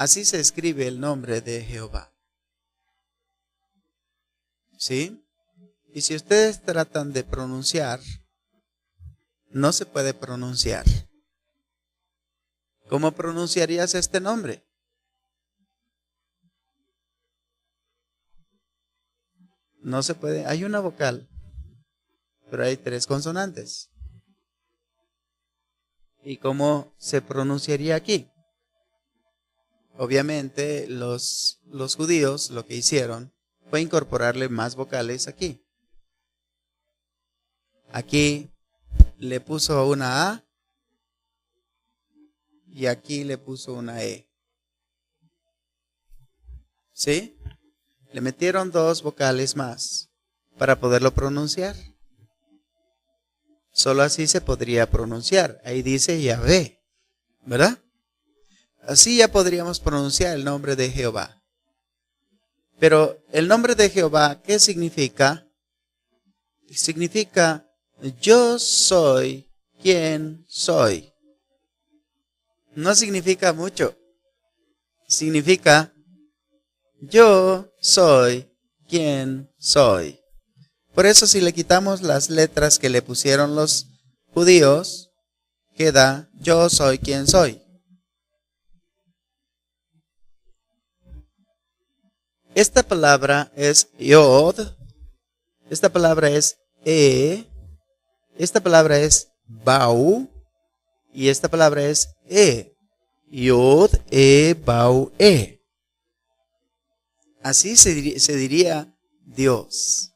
Así se escribe el nombre de Jehová. ¿Sí? Y si ustedes tratan de pronunciar, no se puede pronunciar. ¿Cómo pronunciarías este nombre? No se puede. Hay una vocal, pero hay 3 consonantes. ¿Y cómo se pronunciaría aquí? Obviamente los judíos lo que hicieron fue incorporarle más vocales aquí. Aquí le puso una A y aquí le puso una E. ¿Sí? Le metieron 2 vocales más para poderlo pronunciar. Solo así se podría pronunciar. Ahí dice Yahvé, ¿verdad? Así ya podríamos pronunciar el nombre de Jehová. Pero el nombre de Jehová, ¿qué significa? Significa yo soy quien soy. No significa mucho. Significa yo soy quien soy. Por eso si le quitamos las letras que le pusieron los judíos, queda yo soy quien soy. Esta palabra es Yod, esta palabra es esta palabra es Bau y esta palabra es Yod, Bau, Así se diría Dios.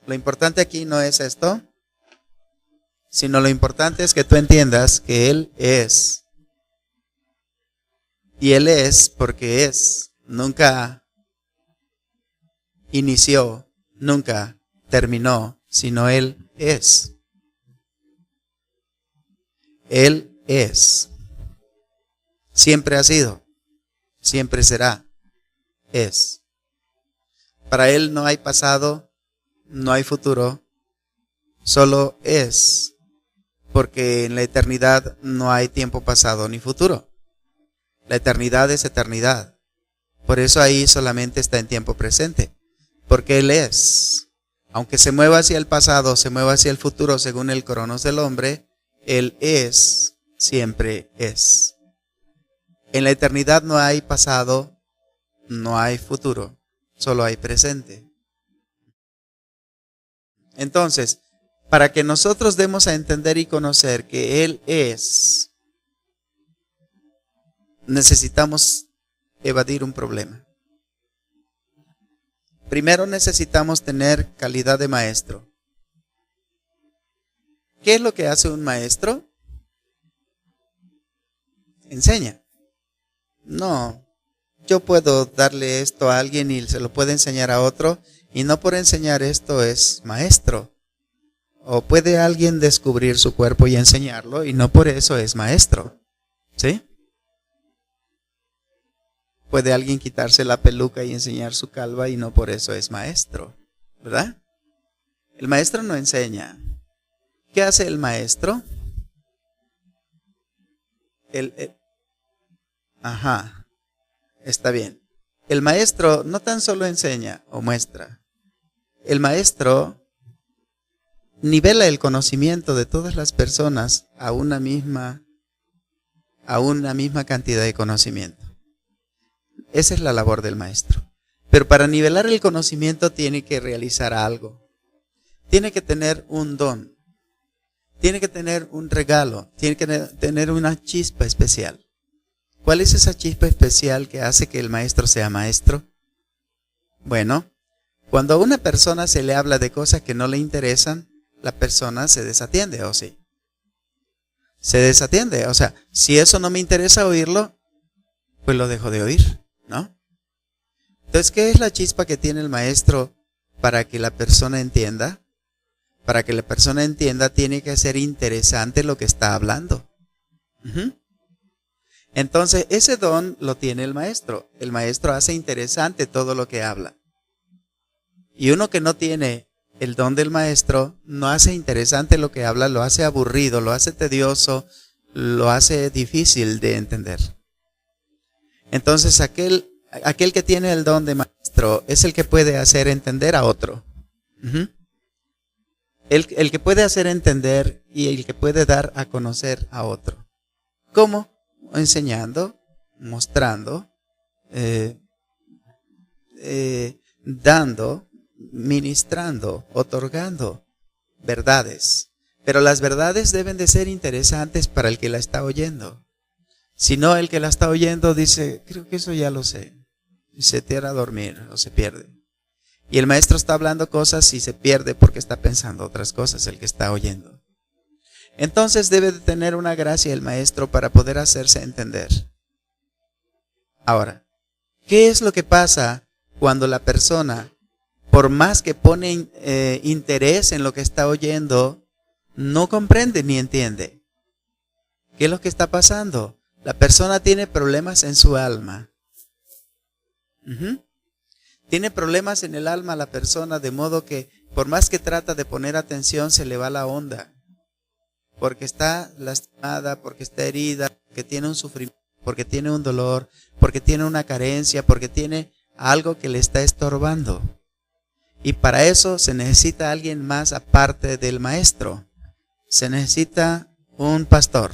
Lo importante aquí no es esto, sino lo importante es que tú entiendas que Él es. Y Él es porque es. Nunca inició, nunca terminó, sino Él es. Él es. Siempre ha sido, siempre será, es. Para Él no hay pasado, no hay futuro, solo es, porque en la eternidad no hay tiempo pasado ni futuro. La eternidad es eternidad. Por eso ahí solamente está en tiempo presente, porque Él es. Aunque se mueva hacia el pasado, se mueva hacia el futuro según el cronos del hombre, Él es, siempre es. En la eternidad no hay pasado, no hay futuro, solo hay presente. Entonces, para que nosotros demos a entender y conocer que Él es, necesitamos evadir un problema. Primero necesitamos tener calidad de maestro. ¿Qué es lo que hace un maestro? Enseña. No, yo puedo darle esto a alguien y se lo puedo enseñar a otro, y no por enseñar esto es maestro. O puede alguien descubrir su cuerpo y enseñarlo, y no por eso es maestro. ¿Sí? Puede alguien quitarse la peluca y enseñar su calva, y no por eso es maestro. ¿Verdad? El maestro no enseña. ¿Qué hace el maestro? Ajá, está bien. El maestro no tan solo enseña o muestra. El maestro nivela el conocimiento de todas las personas a una misma cantidad de conocimiento. Esa es la labor del maestro. Pero para nivelar el conocimiento tiene que realizar algo. Tiene que tener un don. Tiene que tener un regalo. Tiene que tener una chispa especial. ¿Cuál es esa chispa especial que hace que el maestro sea maestro? Bueno, cuando a una persona se le habla de cosas que no le interesan, la persona se desatiende, ¿o sí? Se desatiende, o sea, si eso no me interesa oírlo, pues lo dejo de oír, ¿no? Entonces, ¿qué es la chispa que tiene el maestro para que la persona entienda? Para que la persona entienda, tiene que ser interesante lo que está hablando. Entonces, ese don lo tiene el maestro. El maestro hace interesante todo lo que habla. Y uno que no tiene el don del maestro, no hace interesante lo que habla, lo hace aburrido, lo hace tedioso, lo hace difícil de entender. Entonces aquel que tiene el don de maestro es el que puede hacer entender a otro. El que puede hacer entender y el que puede dar a conocer a otro. ¿Cómo? Enseñando, mostrando, dando, ministrando, otorgando verdades. Pero las verdades deben de ser interesantes para el que la está oyendo. Si no, el que la está oyendo dice, creo que eso ya lo sé. Y se tira a dormir o se pierde. Y el maestro está hablando cosas y se pierde porque está pensando otras cosas el que está oyendo. Entonces debe de tener una gracia el maestro para poder hacerse entender. Ahora, ¿qué es lo que pasa cuando la persona, por más que pone interés en lo que está oyendo, no comprende ni entiende? ¿Qué es lo que está pasando? La persona tiene problemas en su alma. Tiene problemas en el alma la persona, de modo que por más que trata de poner atención, se le va la onda. Porque está lastimada, porque está herida, porque tiene un sufrimiento, porque tiene un dolor, porque tiene una carencia, porque tiene algo que le está estorbando. Y para eso se necesita alguien más aparte del maestro. Se necesita un pastor.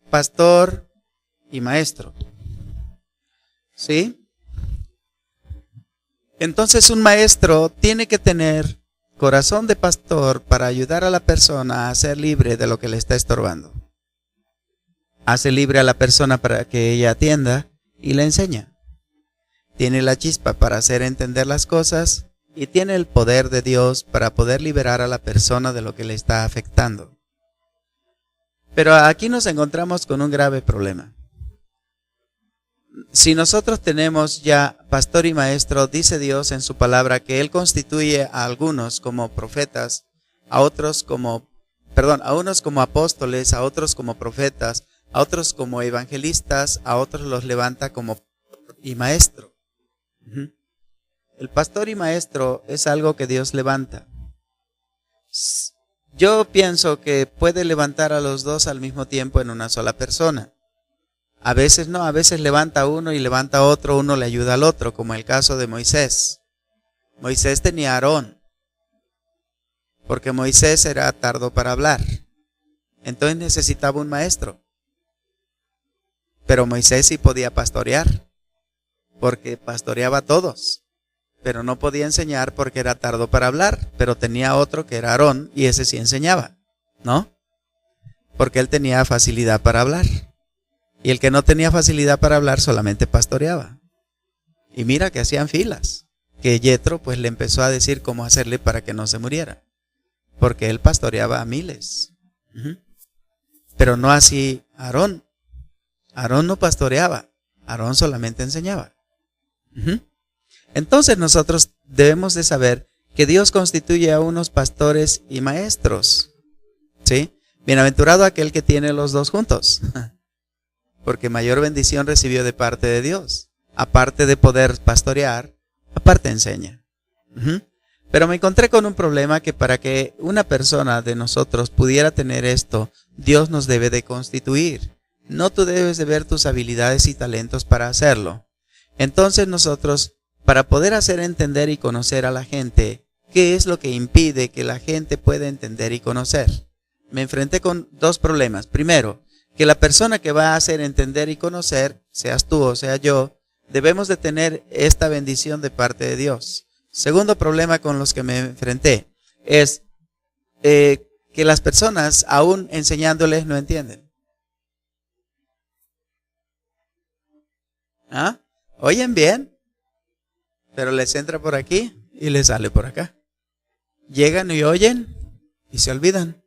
Pastor y maestro. ¿Sí? Entonces un maestro tiene que tener corazón de pastor para ayudar a la persona a ser libre de lo que le está estorbando. Hace libre a la persona para que ella atienda y le enseña. Tiene la chispa para hacer entender las cosas y tiene el poder de Dios para poder liberar a la persona de lo que le está afectando. Pero aquí nos encontramos con un grave problema. Si nosotros tenemos ya pastor y maestro, dice Dios en su palabra que Él constituye a algunos como profetas, a unos como apóstoles, a otros como profetas, a otros como evangelistas, a otros los levanta como y maestro. El pastor y maestro es algo que Dios levanta. Yo pienso que puede levantar a los dos al mismo tiempo en una sola persona. A veces no, a veces levanta a uno y levanta a otro, uno le ayuda al otro, como el caso de Moisés. Moisés tenía a Aarón, porque Moisés era tardo para hablar. Entonces necesitaba un maestro. Pero Moisés sí podía pastorear, porque pastoreaba a todos. Pero no podía enseñar porque era tardo para hablar, pero tenía otro que era Aarón y ese sí enseñaba, ¿no? Porque él tenía facilidad para hablar. Y el que no tenía facilidad para hablar solamente pastoreaba. Y mira que hacían filas, que Yetro pues le empezó a decir cómo hacerle para que no se muriera, porque él pastoreaba a miles. Pero no así Aarón. Aarón no pastoreaba, Aarón solamente enseñaba. Entonces nosotros debemos de saber que Dios constituye a unos pastores y maestros. ¿Sí? Bienaventurado aquel que tiene los dos juntos, porque mayor bendición recibió de parte de Dios. Aparte de poder pastorear, aparte enseña. Pero me encontré con un problema, que para que una persona de nosotros pudiera tener esto, Dios nos debe de constituir. No tú debes de ver tus habilidades y talentos para hacerlo. Entonces nosotros, para poder hacer entender y conocer a la gente, ¿qué es lo que impide que la gente pueda entender y conocer? Me enfrenté con dos problemas. Primero, que la persona que va a hacer entender y conocer, seas tú o sea yo, debemos de tener esta bendición de parte de Dios. Segundo problema con los que me enfrenté es que las personas, aún enseñándoles, no entienden. ¿Ah? ¿Oyen bien? Pero les entra por aquí y les sale por acá. Llegan y oyen y se olvidan,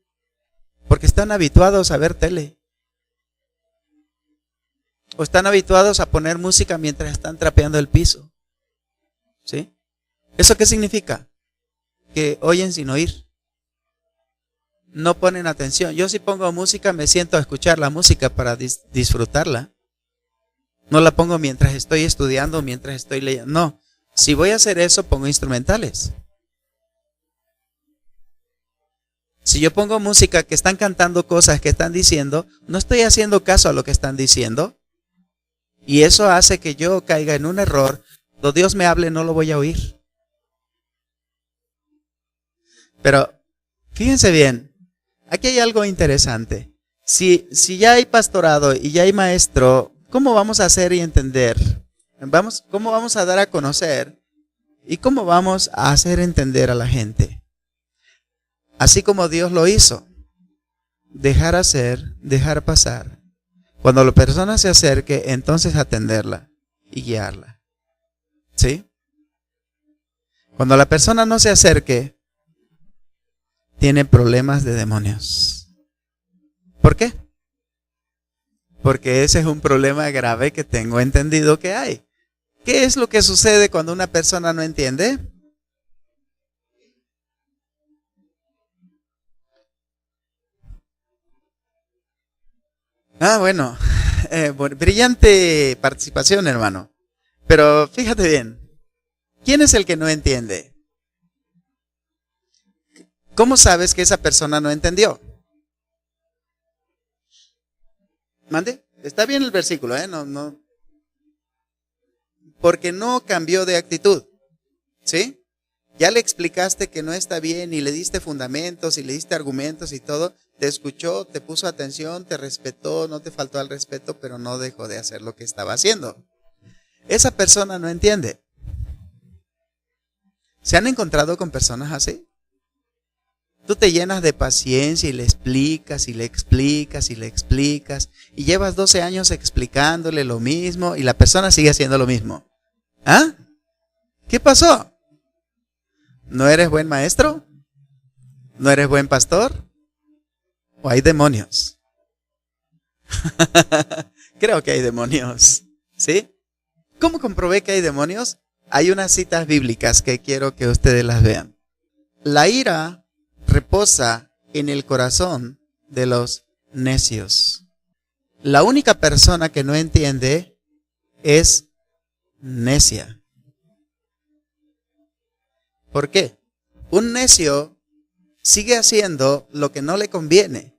porque están habituados a ver tele. O están habituados a poner música mientras están trapeando el piso. ¿Sí? ¿Eso qué significa? Que oyen sin oír. No ponen atención. Yo si pongo música me siento a escuchar la música para disfrutarla. No la pongo mientras estoy estudiando, mientras estoy leyendo. No. Si voy a hacer eso, pongo instrumentales. Si yo pongo música que están cantando cosas que están diciendo, no estoy haciendo caso a lo que están diciendo. Y eso hace que yo caiga en un error. Cuando Dios me hable, no lo voy a oír. Pero fíjense bien, aquí hay algo interesante. Si ya hay pastorado y ya hay maestro, ¿cómo vamos a hacer y entender? ¿Cómo vamos a dar a conocer? ¿Y cómo vamos a hacer entender a la gente? Así como Dios lo hizo. Dejar hacer, dejar pasar. Cuando la persona se acerque, entonces atenderla y guiarla. ¿Sí? Cuando la persona no se acerque, tiene problemas de demonios. ¿Por qué? Porque ese es un problema grave que tengo entendido que hay. ¿Qué es lo que sucede cuando una persona no entiende? Bueno, brillante participación, hermano. Pero fíjate bien, ¿quién es el que no entiende? ¿Cómo sabes que esa persona no entendió? ¿Mande? Está bien el versículo, No. Porque no cambió de actitud, ¿sí? Ya le explicaste que no está bien y le diste fundamentos y le diste argumentos y todo. Te escuchó, te puso atención, te respetó, no te faltó al respeto, pero no dejó de hacer lo que estaba haciendo. Esa persona no entiende. ¿Se han encontrado con personas así? Tú te llenas de paciencia y le explicas y le explicas y le explicas y llevas 12 años explicándole lo mismo y la persona sigue haciendo lo mismo. ¿Ah? ¿Qué pasó? ¿No eres buen maestro? ¿No eres buen pastor? ¿O hay demonios? Creo que hay demonios. ¿Sí? ¿Cómo comprobé que hay demonios? Hay unas citas bíblicas que quiero que ustedes las vean. La ira reposa en el corazón de los necios. La única persona que no entiende es necia. ¿Por qué? Un necio sigue haciendo lo que no le conviene,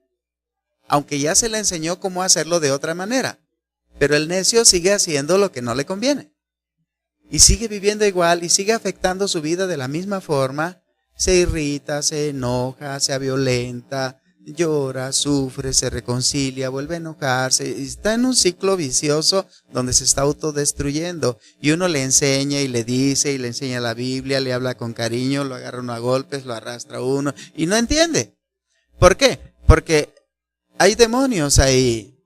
aunque ya se le enseñó cómo hacerlo de otra manera. Pero el necio sigue haciendo lo que no le conviene. Y sigue viviendo igual y sigue afectando su vida de la misma forma. Se irrita, se enoja, se violenta, llora, sufre, se reconcilia, vuelve a enojarse. Está en un ciclo vicioso donde se está autodestruyendo. Y uno le enseña y le dice y le enseña la Biblia, le habla con cariño, lo agarra uno a golpes, lo arrastra uno y no entiende. ¿Por qué? Porque hay demonios ahí.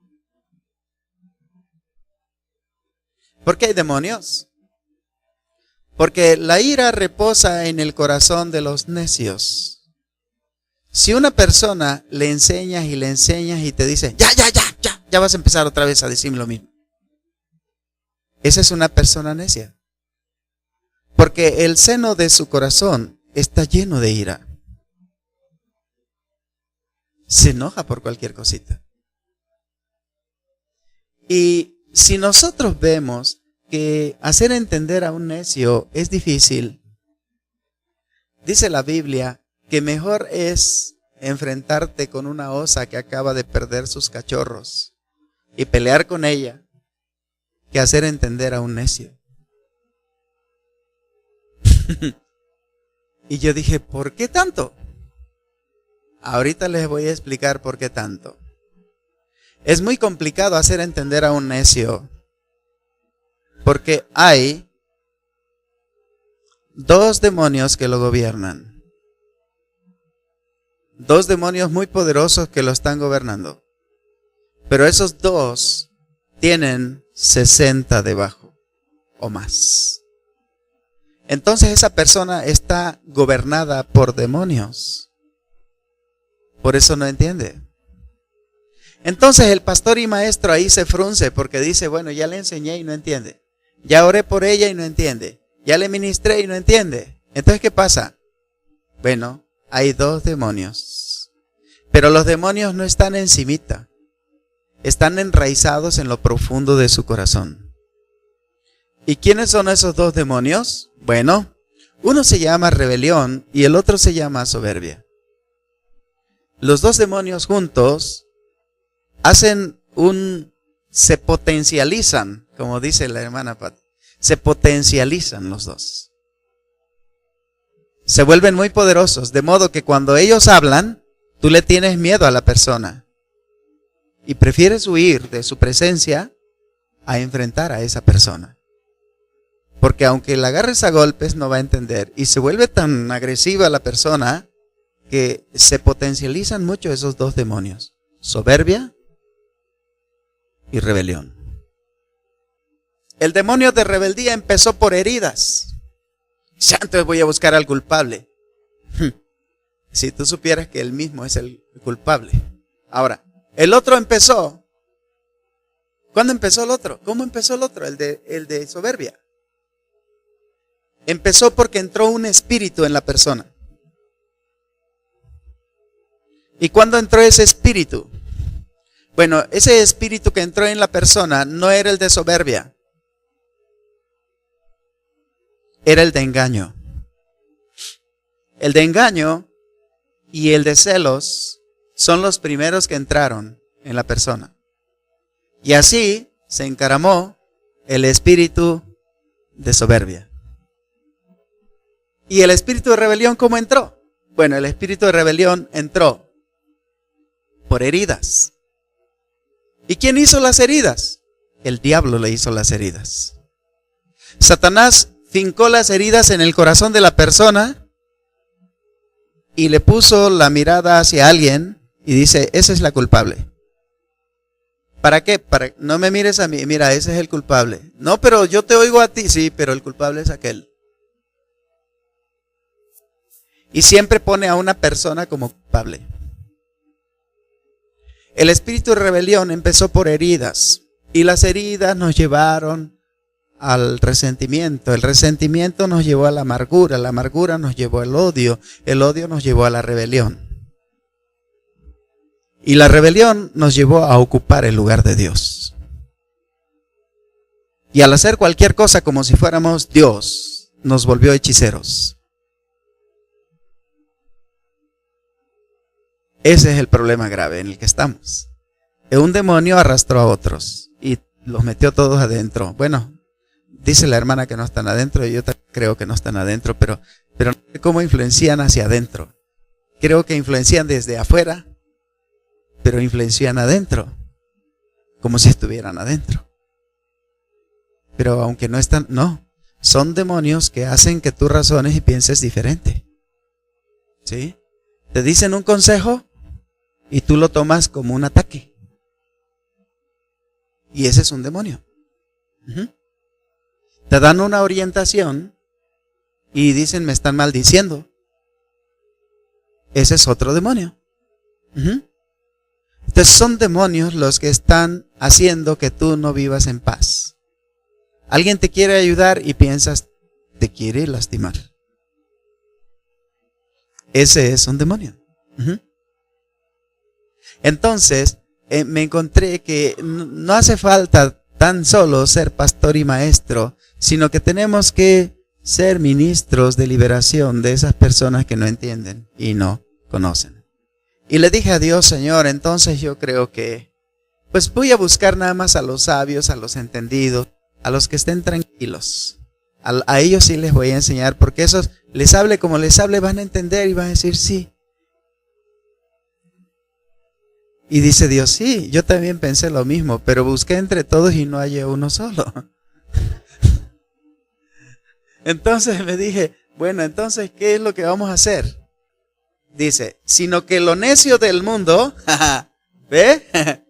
¿Por qué hay demonios? Porque la ira reposa en el corazón de los necios. Si una persona le enseñas y te dice, ya vas a empezar otra vez a decirme lo mismo. Esa es una persona necia. Porque el seno de su corazón está lleno de ira. Se enoja por cualquier cosita. Y si nosotros vemos que hacer entender a un necio es difícil, dice la Biblia que mejor es enfrentarte con una osa que acaba de perder sus cachorros y pelear con ella que hacer entender a un necio. Y yo dije, ¿por qué tanto? Ahorita les voy a explicar por qué tanto. Es muy complicado hacer entender a un necio porque hay dos demonios que lo gobiernan. Dos demonios muy poderosos que lo están gobernando. Pero esos dos tienen 60 debajo o más. Entonces esa persona está gobernada por demonios. Por eso no entiende. Entonces el pastor y maestro ahí se frunce porque dice, bueno, ya le enseñé y no entiende. Ya oré por ella y no entiende. Ya le ministré y no entiende. Entonces, ¿qué pasa? Bueno, hay dos demonios. Pero los demonios no están encimita. Están enraizados en lo profundo de su corazón. ¿Y quiénes son esos dos demonios? Bueno, uno se llama rebelión y el otro se llama soberbia. los dos demonios juntos se potencializan, como dice la hermana Pat. Se potencializan los dos. Se vuelven muy poderosos, de modo que cuando ellos hablan, tú le tienes miedo a la persona y prefieres huir de su presencia a enfrentar a esa persona. Porque aunque la agarres a golpes, no va a entender. Y se vuelve tan agresiva la persona que se potencializan mucho esos dos demonios: soberbia y rebelión. El demonio de rebeldía empezó por heridas. Ya, entonces voy a buscar al culpable. Si tú supieras que él mismo es el culpable. Ahora, el otro empezó. ¿Cuándo empezó el otro? ¿Cómo empezó el otro? El de soberbia. Empezó porque entró un espíritu en la persona. ¿Y cuándo entró ese espíritu? Bueno, ese espíritu que entró en la persona no era el de soberbia. Era el de engaño. El de engaño y el de celos son los primeros que entraron en la persona. Y así se encaramó el espíritu de soberbia. ¿Y el espíritu de rebelión cómo entró? Bueno, el espíritu de rebelión entró por heridas. ¿Y quién hizo las heridas? El diablo le hizo las heridas. Satanás fincó las heridas en el corazón de la persona y le puso la mirada hacia alguien y dice: esa es la culpable. ¿Para qué? No me mires a mí, mira, ese es el culpable. No, pero yo te oigo a ti. Sí, pero el culpable es aquel. Y siempre pone a una persona como culpable. El espíritu de rebelión empezó por heridas, y las heridas nos llevaron al resentimiento. El resentimiento nos llevó a la amargura nos llevó al odio, el odio nos llevó a la rebelión. Y la rebelión nos llevó a ocupar el lugar de Dios. Y al hacer cualquier cosa como si fuéramos Dios, nos volvió hechiceros. Ese es el problema grave en el que estamos. Un demonio arrastró a otros y los metió todos adentro. Bueno, dice la hermana que no están adentro, y yo creo que no están adentro, pero no sé cómo influencian hacia adentro. Creo que influencian desde afuera, pero influencian adentro, como si estuvieran adentro. Pero aunque no están, no, son demonios que hacen que tú razones y pienses diferente. ¿Sí? Te dicen un consejo y tú lo tomas como un ataque. Y ese es un demonio. Te dan una orientación y dicen: me están maldiciendo. Ese es otro demonio. Entonces son demonios los que están haciendo que tú no vivas en paz. Alguien te quiere ayudar y piensas: te quiere lastimar. Ese es un demonio. Entonces, me encontré que no hace falta tan solo ser pastor y maestro, sino que tenemos que ser ministros de liberación de esas personas que no entienden y no conocen. Y le dije a Dios: Señor, entonces yo creo que pues voy a buscar nada más a los sabios, a los entendidos, a los que estén tranquilos. A ellos sí les voy a enseñar, porque esos, les hable como les hable, van a entender y van a decir sí. Y dice Dios: sí, yo también pensé lo mismo, pero busqué entre todos y no hallé uno solo. Entonces me dije: bueno, entonces, ¿qué es lo que vamos a hacer? Dice: sino que lo necio del mundo, ¿ve?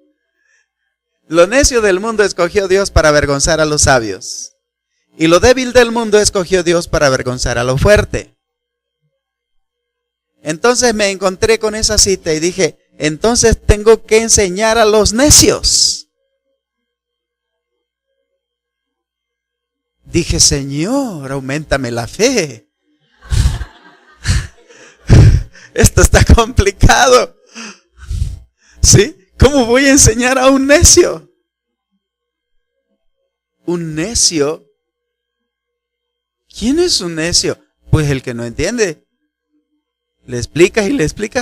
Lo necio del mundo escogió Dios para avergonzar a los sabios. Y lo débil del mundo escogió Dios para avergonzar a lo fuerte. Entonces me encontré con esa cita y dije: entonces tengo que enseñar a los necios. Dije: Señor, auméntame la fe. Esto está complicado. ¿Sí? ¿Cómo voy a enseñar a un necio? Un necio. ¿Quién es un necio? Pues el que no entiende. Le explicas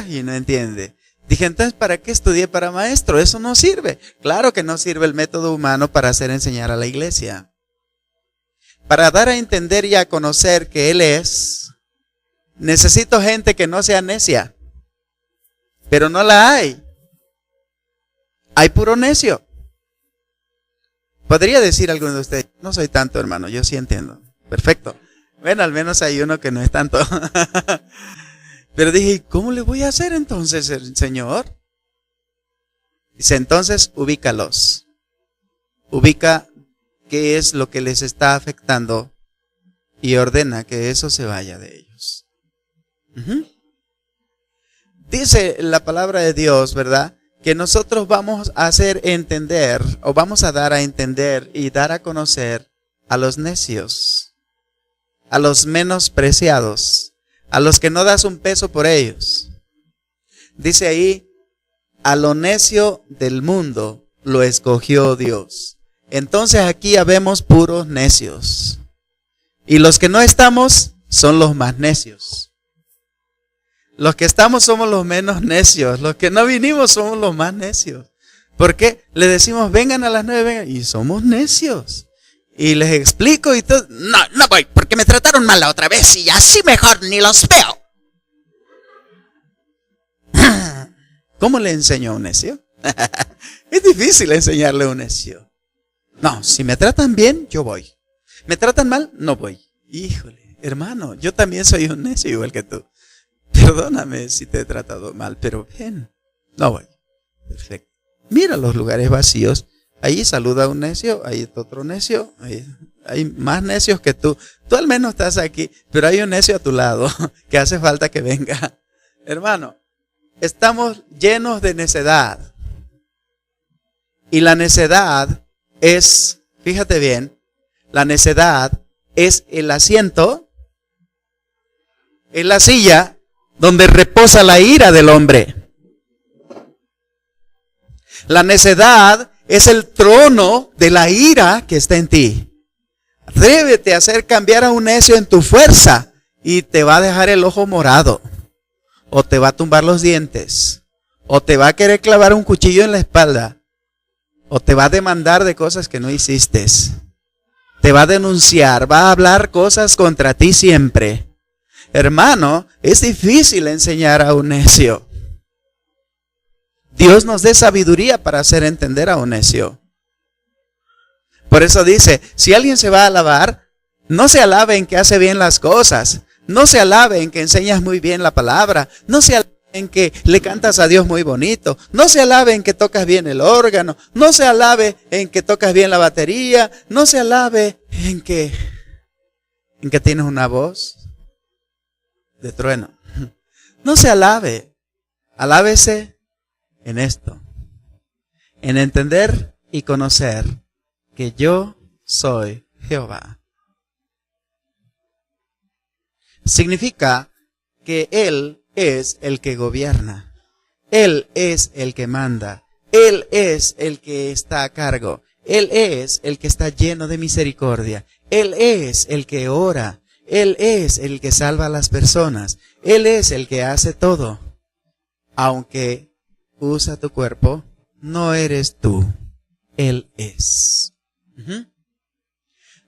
y no entiende. Dije, entonces, ¿para qué estudié para maestro? Eso no sirve. Claro que no sirve el método humano para hacer enseñar a la iglesia. Para dar a entender y a conocer que Él es, necesito gente que no sea necia. Pero no la hay. Hay puro necio. Podría decir alguno de ustedes, no soy tanto, hermano, yo sí entiendo. Perfecto. Bueno, al menos hay uno que no es tanto. Pero dije, ¿cómo le voy a hacer entonces, Señor? Dice, entonces ubícalos. Ubica qué es lo que les está afectando y ordena que eso se vaya de ellos. Dice la palabra de Dios, ¿verdad? Que nosotros vamos a hacer entender, o vamos a dar a entender y dar a conocer a los necios, a los menospreciados, a los que no das un peso por ellos. Dice ahí, a lo necio del mundo lo escogió Dios. Entonces aquí habemos puros necios. Y los que no estamos son los más necios. Los que estamos somos los menos necios. Los que no vinimos somos los más necios. ¿Por qué? Le decimos, vengan a las 9, vengan. Y somos necios. Y les explico y todo. No voy, porque me trataron mal la otra vez y así mejor ni los veo. ¿Cómo le enseño a un necio? Es difícil enseñarle a un necio. No, si me tratan bien, yo voy. ¿Me tratan mal? No voy. Híjole, hermano, yo también soy un necio igual que tú. Perdóname si te he tratado mal, pero ven, no voy. Perfecto. Mira los lugares vacíos. Ahí saluda a un necio, ahí está otro necio, ahí hay más necios que tú. Tú al menos estás aquí, pero hay un necio a tu lado que hace falta que venga. Hermano, estamos llenos de necedad. Y la necedad es, fíjate bien, la necedad es el asiento, es la silla donde reposa la ira del hombre. La necedad es el trono de la ira que está en ti. Atrévete a hacer cambiar a un necio en tu fuerza y te va a dejar el ojo morado. O te va a tumbar los dientes. O te va a querer clavar un cuchillo en la espalda. O te va a demandar de cosas que no hiciste. Te va a denunciar, va a hablar cosas contra ti siempre. Hermano, es difícil enseñar a un necio. Dios nos dé sabiduría para hacer entender a un necio. Por eso dice, si alguien se va a alabar, no se alabe en que hace bien las cosas. No se alabe en que enseñas muy bien la palabra. No se alabe en que le cantas a Dios muy bonito. No se alabe en que tocas bien el órgano. No se alabe en que tocas bien la batería. No se alabe en que tienes una voz de trueno. No se alabe. Alábese en esto. En entender y conocer que yo soy Jehová. Significa que Él es el que gobierna. Él es el que manda. Él es el que está a cargo. Él es el que está lleno de misericordia. Él es el que ora. Él es el que salva a las personas. Él es el que hace todo. Aunque usa tu cuerpo, no eres tú. Él es.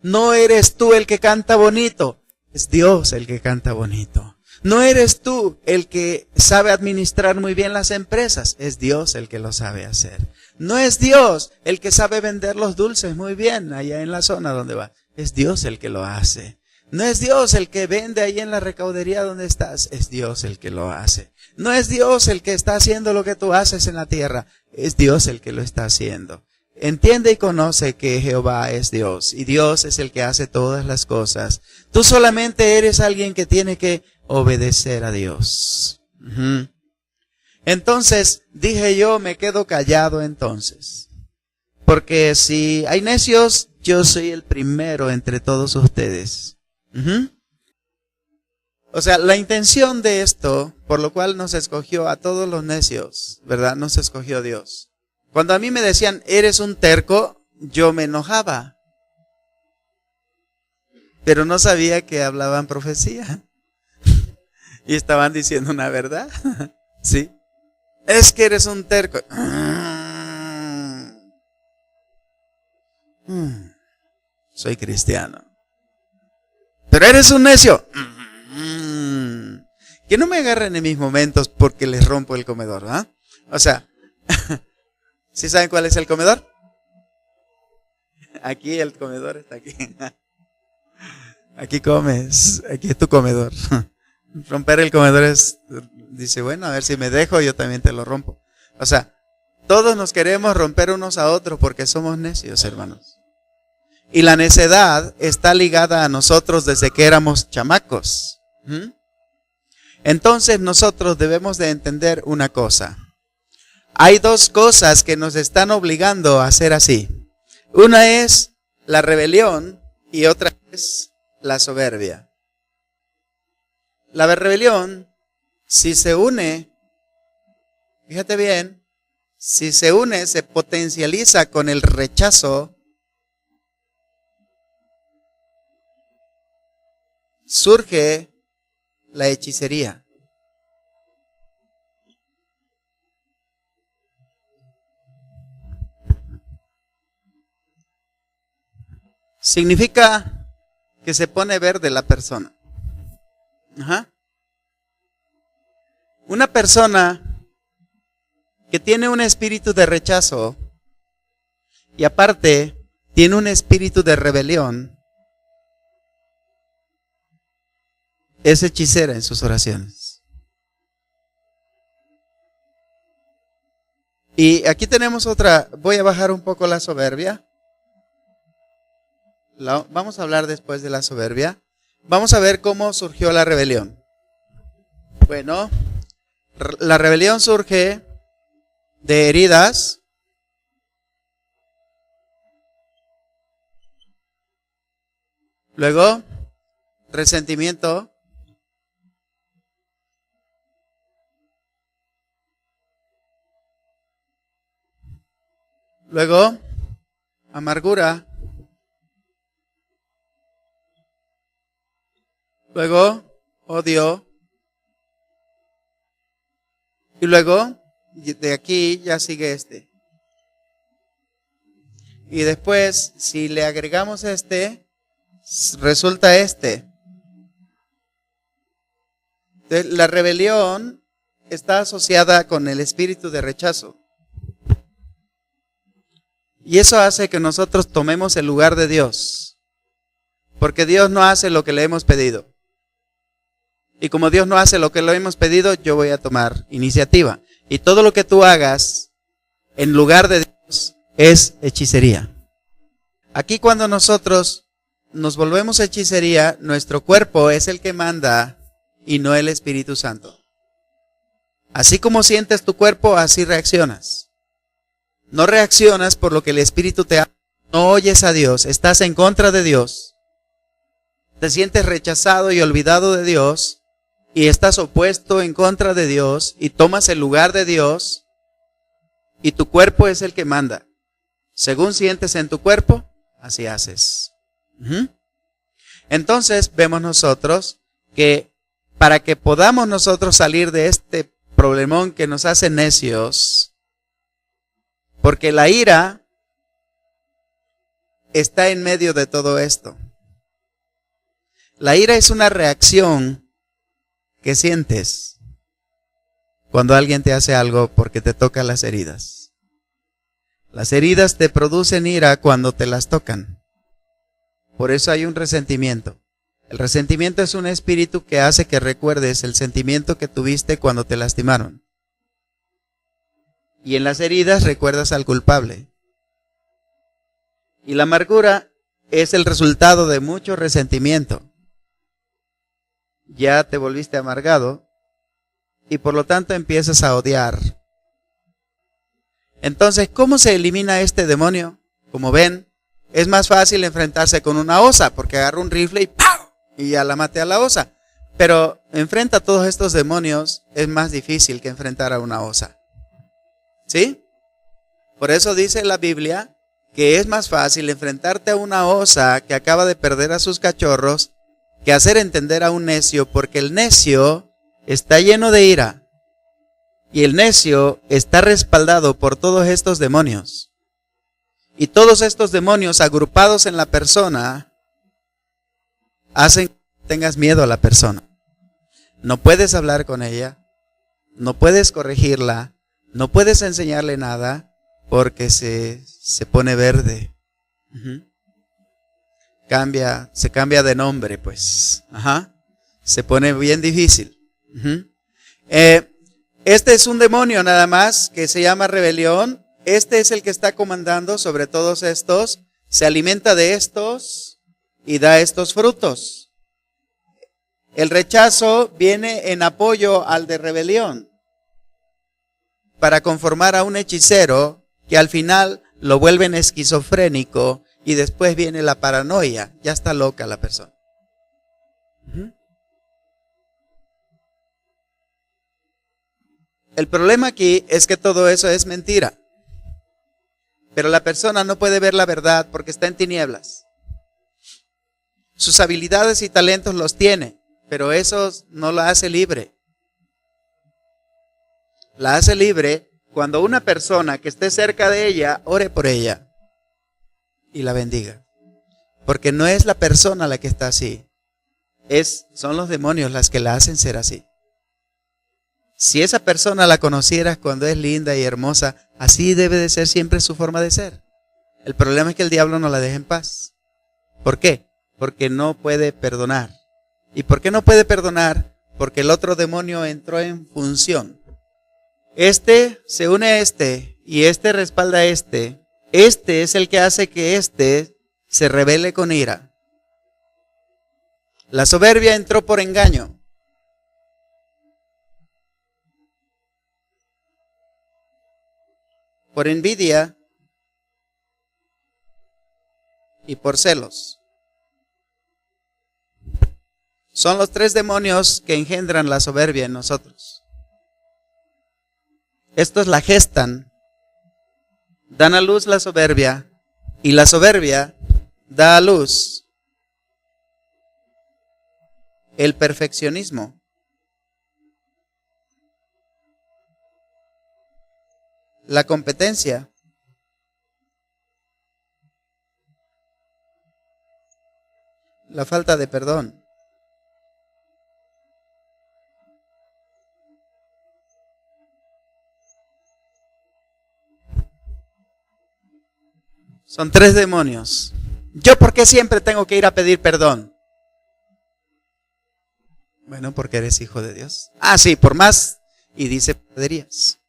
No eres tú el que canta bonito. Es Dios el que canta bonito. No eres tú el que sabe administrar muy bien las empresas. Es Dios el que lo sabe hacer. No es Dios el que sabe vender los dulces muy bien allá en la zona donde va. Es Dios el que lo hace. No es Dios el que vende ahí en la recaudería donde estás. Es Dios el que lo hace. No es Dios el que está haciendo lo que tú haces en la tierra. Es Dios el que lo está haciendo. Entiende y conoce que Jehová es Dios y Dios es el que hace todas las cosas. Tú solamente eres alguien que tiene que obedecer a Dios. Entonces, dije yo, me quedo callado entonces. Porque si hay necios, yo soy el primero entre todos ustedes. O sea, la intención de esto, por lo cual nos escogió a todos los necios, ¿verdad? Nos escogió Dios. Cuando a mí me decían, eres un terco, yo me enojaba. Pero no sabía que hablaban profecía. Y estaban diciendo una verdad. ¿Sí? Es que eres un terco. Soy cristiano. Pero eres un necio. Que no me agarren en mis momentos porque les rompo el comedor, ¿ah? O sea, ¿sí saben cuál es el comedor? Aquí el comedor está aquí. Aquí comes, aquí es tu comedor. Romper el comedor es, dice, bueno, a ver si me dejo, yo también te lo rompo. O sea, todos nos queremos romper unos a otros porque somos necios, hermanos. Y la necedad está ligada a nosotros desde que éramos chamacos. Entonces nosotros debemos de entender una cosa. Hay dos cosas que nos están obligando a ser así. Una es la rebelión y otra es la soberbia. La rebelión, si se une, fíjate bien, si se une, se potencializa con el rechazo, surge la hechicería. Significa que se pone verde la persona. Ajá. Una persona que tiene un espíritu de rechazo y aparte tiene un espíritu de rebelión, es hechicera en sus oraciones. Y aquí tenemos otra, voy a bajar un poco la soberbia. Vamos a hablar después de la soberbia. Vamos a ver cómo surgió la rebelión. Bueno, la rebelión surge de heridas, luego resentimiento, luego amargura, luego odio, y luego de aquí ya sigue este. Y después, si le agregamos este, resulta este. Entonces, la rebelión está asociada con el espíritu de rechazo. Y eso hace que nosotros tomemos el lugar de Dios. Porque Dios no hace lo que le hemos pedido. Y como Dios no hace lo que le hemos pedido, yo voy a tomar iniciativa. Y todo lo que tú hagas en lugar de Dios es hechicería. Aquí cuando nosotros nos volvemos hechicería, nuestro cuerpo es el que manda y no el Espíritu Santo. Así como sientes tu cuerpo, así reaccionas. No reaccionas por lo que el Espíritu te hace. No oyes a Dios, estás en contra de Dios. Te sientes rechazado y olvidado de Dios. Y estás opuesto en contra de Dios y tomas el lugar de Dios y tu cuerpo es el que manda. Según sientes en tu cuerpo, así haces. Entonces vemos nosotros que para que podamos nosotros salir de este problemón que nos hace necios, porque la ira está en medio de todo esto. La ira es una reacción que sientes cuando alguien te hace algo porque te toca las heridas. Las heridas te producen ira cuando te las tocan. Por eso hay un resentimiento. El resentimiento es un espíritu que hace que recuerdes el sentimiento que tuviste cuando te lastimaron. Y en las heridas recuerdas al culpable. Y la amargura es el resultado de mucho resentimiento. Ya te volviste amargado y por lo tanto empiezas a odiar. Entonces, ¿cómo se elimina este demonio? Como ven, es más fácil enfrentarse con una osa porque agarra un rifle y ¡pau! Y ya la maté a la osa. Pero enfrenta a todos estos demonios es más difícil que enfrentar a una osa. ¿Sí? Por eso dice la Biblia que es más fácil enfrentarte a una osa que acaba de perder a sus cachorros que hacer entender a un necio, porque el necio está lleno de ira. Y el necio está respaldado por todos estos demonios. Y todos estos demonios agrupados en la persona hacen que tengas miedo a la persona. No puedes hablar con ella, no puedes corregirla, no puedes enseñarle nada porque se pone verde. Se cambia de nombre, pues. Se pone bien difícil. Este es un demonio nada más que se llama rebelión. Este es el que está comandando sobre todos estos. Se alimenta de estos y da estos frutos. El rechazo viene en apoyo al de rebelión para conformar a un hechicero que al final lo vuelven esquizofrénico y después viene la paranoia. Ya está loca la persona. El problema aquí es que todo eso es mentira. Pero la persona no puede ver la verdad porque está en tinieblas. Sus habilidades y talentos los tiene, pero eso no la hace libre. La hace libre cuando una persona que esté cerca de ella ore por ella y la bendiga. Porque no es la persona la que está así, son los demonios las que la hacen ser así. Si esa persona la conocieras cuando es linda y hermosa, así debe de ser siempre su forma de ser. El problema es que el diablo no la deja en paz. ¿Por qué? Porque no puede perdonar. ¿Y por qué no puede perdonar? Porque el otro demonio entró en función. Este se une a este y este respalda a este. Este es el que hace que este se rebele con ira. La soberbia entró por engaño. Por envidia y por celos. Son los tres demonios que engendran la soberbia en nosotros. Estos la gestan, dan a luz la soberbia, y la soberbia da a luz el perfeccionismo. La competencia. La falta de perdón. Son tres demonios. ¿Yo por qué siempre tengo que ir a pedir perdón? Bueno, porque eres hijo de Dios. Ah, sí, por más. Y dice padrías.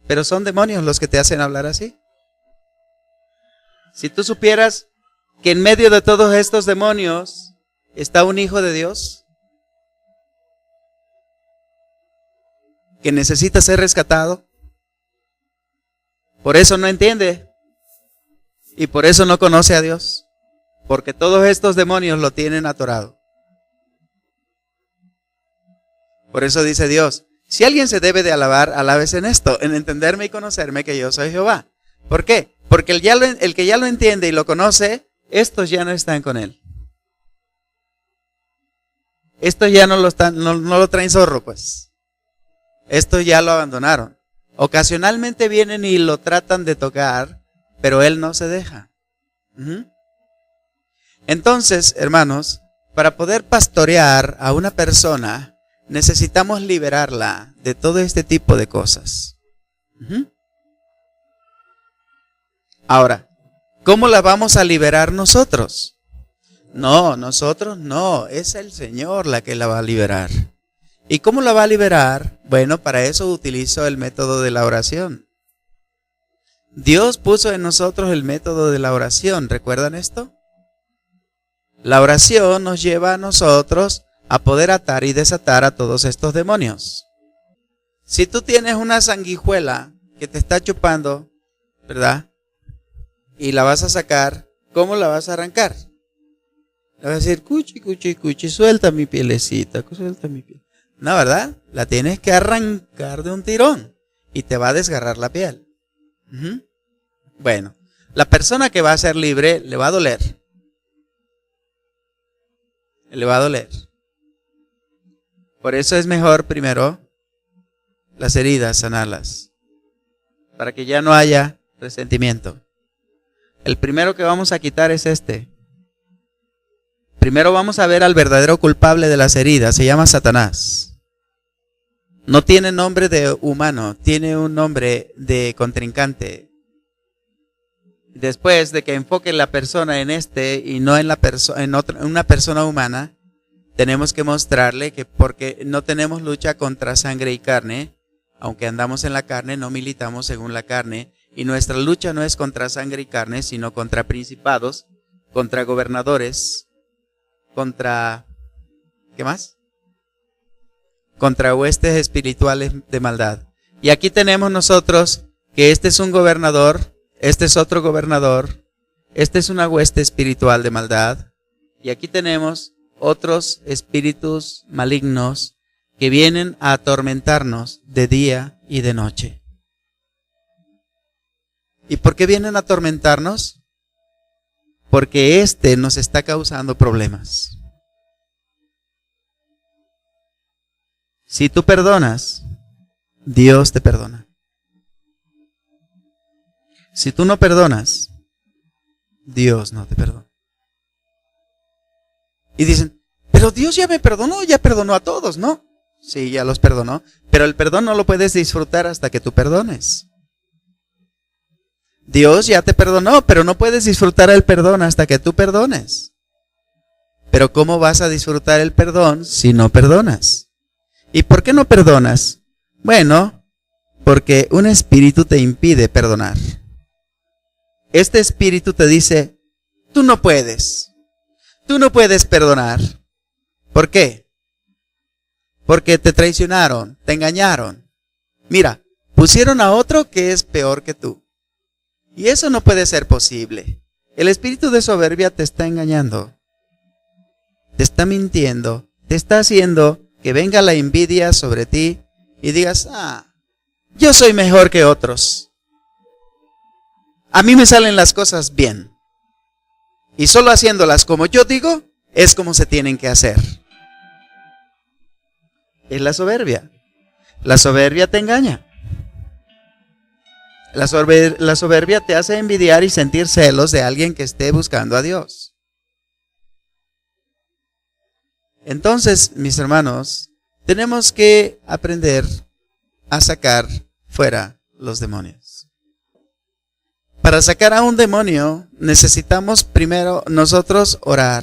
Pero son demonios los que te hacen hablar así. Si tú supieras que en medio de todos estos demonios está un hijo de Dios que necesita ser rescatado, por eso no entiende y por eso no conoce a Dios, porque todos estos demonios lo tienen atorado. Por eso dice Dios, si alguien se debe de alabar, alabes en esto, en entenderme y conocerme que yo soy Jehová. ¿Por qué? Porque el que ya lo entiende y lo conoce, estos ya no están con él. Estos ya no lo traen zorro, pues. Estos ya lo abandonaron. Ocasionalmente vienen y lo tratan de tocar, pero él no se deja. Entonces, hermanos, para poder pastorear a una persona, necesitamos liberarla de todo este tipo de cosas. Ahora, ¿cómo la vamos a liberar nosotros? No, nosotros no, es el Señor la que la va a liberar. ¿Y cómo la va a liberar? Bueno, para eso utilizo el método de la oración. Dios puso en nosotros el método de la oración, ¿recuerdan esto? La oración nos lleva a nosotros a poder atar y desatar a todos estos demonios. Si tú tienes una sanguijuela que te está chupando, ¿verdad? Y la vas a sacar, ¿cómo la vas a arrancar? Le vas a decir, cuchi, cuchi, cuchi, suelta mi pielecita, suelta mi piel. No, ¿verdad? La tienes que arrancar de un tirón y te va a desgarrar la piel. Bueno, la persona que va a ser libre le va a doler. Le va a doler. Por eso es mejor primero las heridas, sanarlas, para que ya no haya resentimiento. El primero que vamos a quitar es este. Primero vamos a ver al verdadero culpable de las heridas, se llama Satanás. No tiene nombre de humano, tiene un nombre de contrincante. Después de que enfoque la persona en este y no en una persona humana, tenemos que mostrarle que porque no tenemos lucha contra sangre y carne, aunque andamos en la carne, no militamos según la carne, y nuestra lucha no es contra sangre y carne, sino contra principados, contra gobernadores, contra, ¿qué más? Contra huestes espirituales de maldad. Y aquí tenemos nosotros que este es un gobernador, este es otro gobernador, este es una hueste espiritual de maldad, y aquí tenemos otros espíritus malignos que vienen a atormentarnos de día y de noche. ¿Y por qué vienen a atormentarnos? Porque este nos está causando problemas. Si tú perdonas, Dios te perdona. Si tú no perdonas, Dios no te perdona. Y dicen, pero Dios ya me perdonó, ya perdonó a todos, ¿no? Sí, ya los perdonó, pero el perdón no lo puedes disfrutar hasta que tú perdones. Dios ya te perdonó, pero no puedes disfrutar el perdón hasta que tú perdones. Pero ¿cómo vas a disfrutar el perdón si no perdonas? ¿Y por qué no perdonas? Bueno, porque un espíritu te impide perdonar. Este espíritu te dice, tú no puedes perdonar. ¿Por qué? Porque te traicionaron, te engañaron. Mira, pusieron a otro que es peor que tú. Y eso no puede ser posible. El espíritu de soberbia te está engañando. Te está mintiendo. Te está haciendo que venga la envidia sobre ti y digas, yo soy mejor que otros. A mí me salen las cosas bien. Y solo haciéndolas como yo digo, es como se tienen que hacer. Es la soberbia. La soberbia te engaña. La soberbia te hace envidiar y sentir celos de alguien que esté buscando a Dios. Entonces, mis hermanos, tenemos que aprender a sacar fuera los demonios. Para sacar a un demonio, necesitamos primero nosotros orar.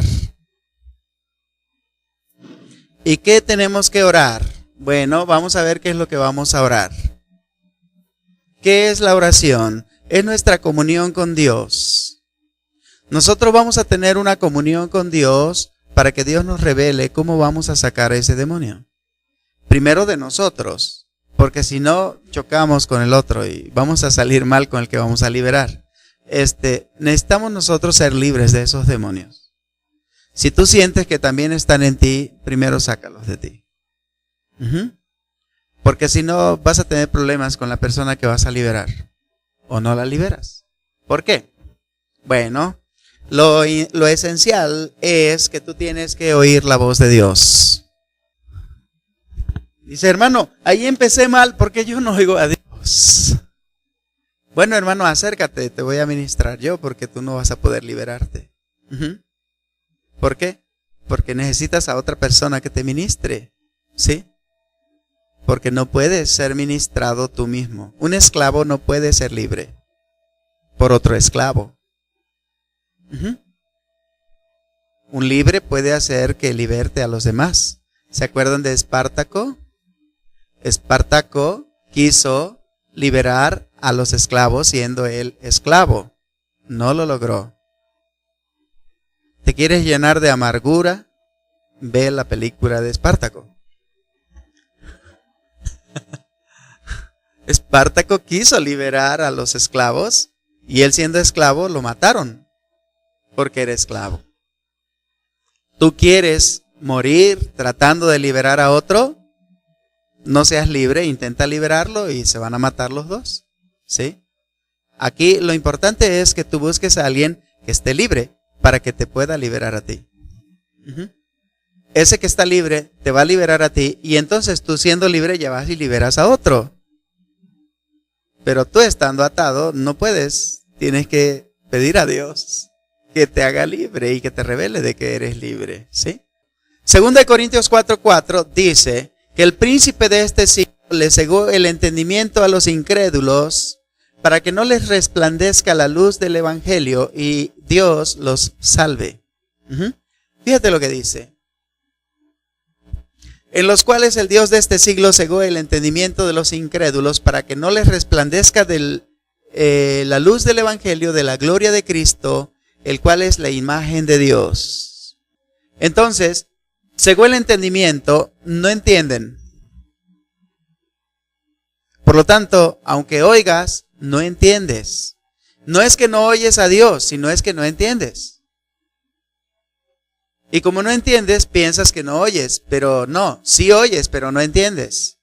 ¿Y qué tenemos que orar? Bueno, vamos a ver qué es lo que vamos a orar. ¿Qué es la oración? Es nuestra comunión con Dios. Nosotros vamos a tener una comunión con Dios para que Dios nos revele cómo vamos a sacar a ese demonio. Primero de nosotros, porque si no chocamos con el otro y vamos a salir mal con el que vamos a liberar. Necesitamos nosotros ser libres de esos demonios. Si tú sientes que también están en ti, primero sácalos de ti. Porque si no, vas a tener problemas con la persona que vas a liberar. O no la liberas. ¿Por qué? Bueno, lo esencial es que tú tienes que oír la voz de Dios. Dice, hermano, ahí empecé mal porque yo no oigo a Dios. Bueno, hermano, acércate, te voy a ministrar yo porque tú no vas a poder liberarte. ¿Por qué? Porque necesitas a otra persona que te ministre. ¿Sí? Porque no puedes ser ministrado tú mismo. Un esclavo no puede ser libre por otro esclavo. Un libre puede hacer que liberte a los demás. ¿Se acuerdan de Espartaco? Espartaco quiso liberar a los esclavos siendo él esclavo. No lo logró. ¿Te quieres llenar de amargura? Ve la película de Espartaco. Espartaco quiso liberar a los esclavos y él siendo esclavo lo mataron porque era esclavo. ¿Tú quieres morir tratando de liberar a otro? No seas libre, intenta liberarlo y se van a matar los dos. ¿Sí? Aquí lo importante es que tú busques a alguien que esté libre para que te pueda liberar a ti. ese que está libre te va a liberar a ti y entonces tú siendo libre ya vas y liberas a otro. Pero tú estando atado no puedes, tienes que pedir a Dios que te haga libre y que te revele de que eres libre, ¿sí? 2 Corintios 4:4 dice que el príncipe de este siglo le cegó el entendimiento a los incrédulos para que no les resplandezca la luz del evangelio y Dios los salve. Fíjate lo que dice. En los cuales el Dios de este siglo cegó el entendimiento de los incrédulos para que no les resplandezca la luz del evangelio de la gloria de Cristo, el cual es la imagen de Dios. Entonces, cegó el entendimiento, no entienden. Por lo tanto, aunque oigas, no entiendes. No es que no oyes a Dios, sino es que no entiendes. Y como no entiendes, piensas que no oyes, pero no, sí oyes, pero no entiendes.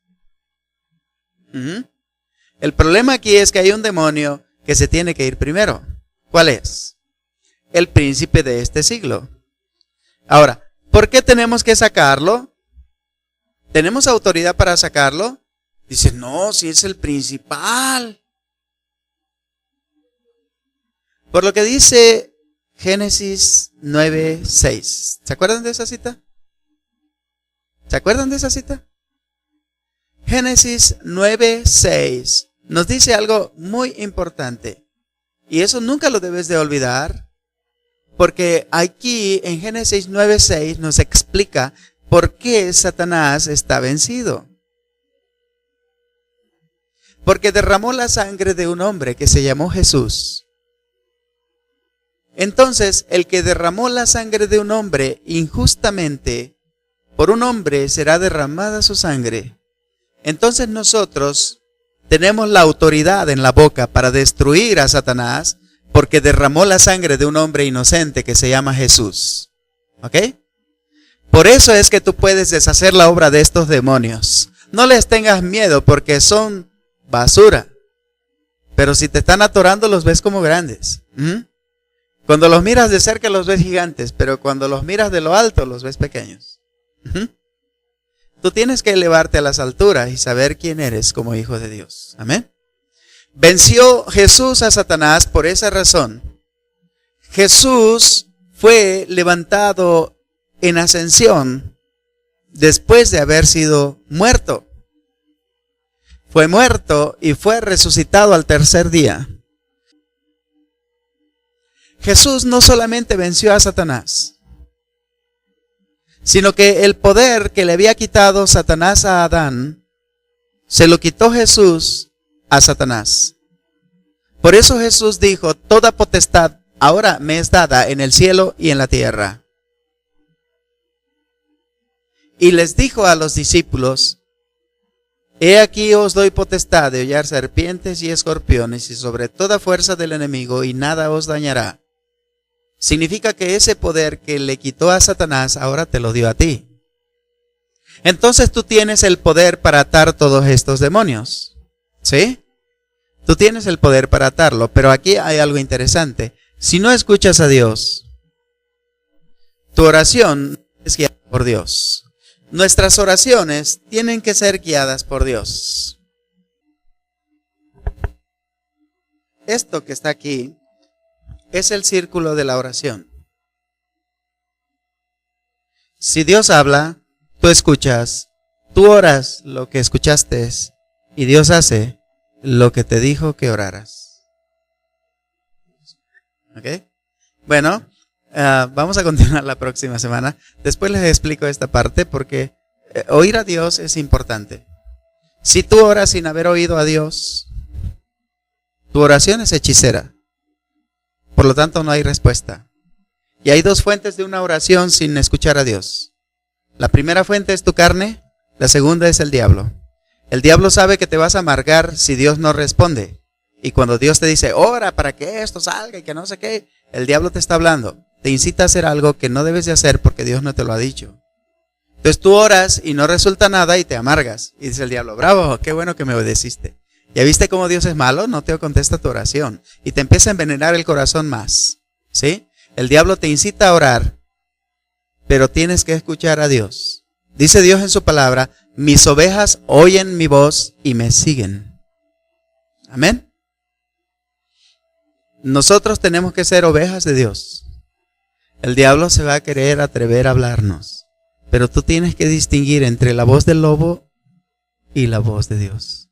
El problema aquí es que hay un demonio que se tiene que ir primero. ¿Cuál es? El príncipe de este siglo. Ahora, ¿por qué tenemos que sacarlo? ¿Tenemos autoridad para sacarlo? Dice, no, si es el principal. Por lo que dice Génesis 9:6. ¿Se acuerdan de esa cita? ¿Se acuerdan de esa cita? Génesis 9:6 nos dice algo muy importante. Y eso nunca lo debes de olvidar. Porque aquí en Génesis 9:6 nos explica por qué Satanás está vencido. Porque derramó la sangre de un hombre que se llamó Jesús. Entonces, el que derramó la sangre de un hombre injustamente, por un hombre será derramada su sangre. Entonces nosotros tenemos la autoridad en la boca para destruir a Satanás, porque derramó la sangre de un hombre inocente que se llama Jesús. ¿Ok? Por eso es que tú puedes deshacer la obra de estos demonios. No les tengas miedo porque son basura. Pero si te están atorando los ves como grandes. Cuando los miras de cerca los ves gigantes, pero cuando los miras de lo alto los ves pequeños. Tú tienes que elevarte a las alturas y saber quién eres como hijo de Dios. Amén. Venció Jesús a Satanás por esa razón. Jesús fue levantado en ascensión después de haber sido muerto. Fue muerto y fue resucitado al tercer día. Jesús no solamente venció a Satanás, sino que el poder que le había quitado Satanás a Adán, se lo quitó Jesús a Satanás. Por eso Jesús dijo, toda potestad ahora me es dada en el cielo y en la tierra. Y les dijo a los discípulos, he aquí os doy potestad de hollar serpientes y escorpiones y sobre toda fuerza del enemigo y nada os dañará. Significa que ese poder que le quitó a Satanás ahora te lo dio a ti. Entonces tú tienes el poder para atar todos estos demonios. ¿Sí? Tú tienes el poder para atarlo, pero aquí hay algo interesante. Si no escuchas a Dios, tu oración es guiada por Dios. Nuestras oraciones tienen que ser guiadas por Dios. Esto que está aquí es el círculo de la oración. Si Dios habla, tú escuchas, tú oras lo que escuchaste y Dios hace lo que te dijo que oraras. ¿Ok? Bueno, vamos a continuar la próxima semana. Después les explico esta parte porque oír a Dios es importante. Si tú oras sin haber oído a Dios, tu oración es hechicera. Por lo tanto, no hay respuesta. Y hay dos fuentes de una oración sin escuchar a Dios. La primera fuente es tu carne, la segunda es el diablo. El diablo sabe que te vas a amargar si Dios no responde. Y cuando Dios te dice, ora para que esto salga y que no sé qué, el diablo te está hablando. Te incita a hacer algo que no debes de hacer porque Dios no te lo ha dicho. Entonces tú oras y no resulta nada y te amargas. Y dice el diablo, bravo, qué bueno que me obedeciste. ¿Ya viste cómo Dios es malo? No te contesta tu oración. Y te empieza a envenenar el corazón más. ¿Sí? El diablo te incita a orar pero tienes que escuchar a Dios. Dice Dios en su palabra, mis ovejas oyen mi voz y me siguen. Amén. Nosotros tenemos que ser ovejas de Dios. El diablo se va a querer atrever a hablarnos, pero tú tienes que distinguir entre la voz del lobo y la voz de Dios.